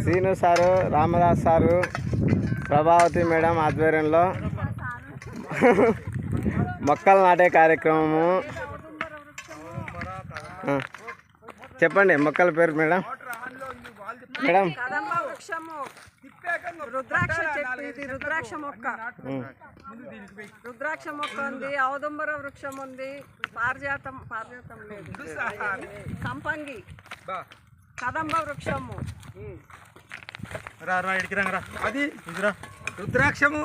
Srinu sir, Ramdas sir, Prabhavati madam ఆధ్వర్యంలో మొక్కలు నాటే కార్యక్రమము. చెప్పండి మొక్కల పేరు మేడం. మేడం రుద్రాక్ష చెట్టు, ఇది రుద్రాక్ష మొక్క. రుద్రాక్ష మొక్క ఉంది, ఔదుంబర వృక్షం ఉంది, పారిజాతం లేదు, సంపంగి, కదంబ వృక్షము, అది రుద్రాక్షము.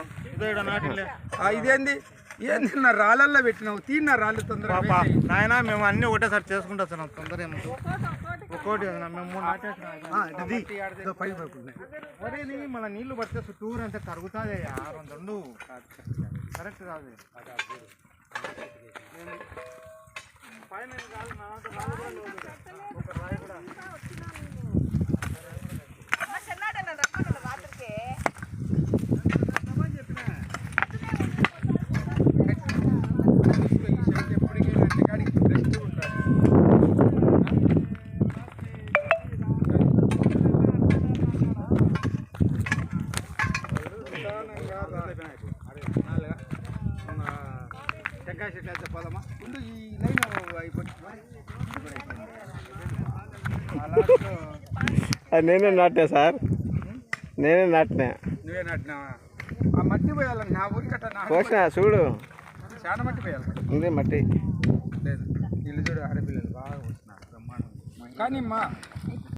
ఇదేంది ఏంది రాళ్ళల్లో పెట్టినావు? తీన్న రాళ్ళు తొందరగా నాయన మేము అన్ని ఒకటేసారి చేసుకుంటా వస్తున్నాం. తొందర ఒక్కోటి మన నీళ్లు పడితే చుట్టూరు అంతా కరుగుతుంది. రెండు కరెక్ట్ కాదు. టెంకాయ చెట్లు అయితే పోదామా? ముందు ఈ లైన్ నేనే నాటినా సార్, నేనే నాటినా. నువ్వే నాటినావా? ఆ మట్టి పోయాలి నా ఊరికి పోసిన చూడు, చాలా మట్టి పోయాలి. ఉంది మట్టి లేదు ఇల్లు చూడు, ఆడపిల్లలు బాగా వస్తున్నారు బ్రహ్మాండం. కానీ మా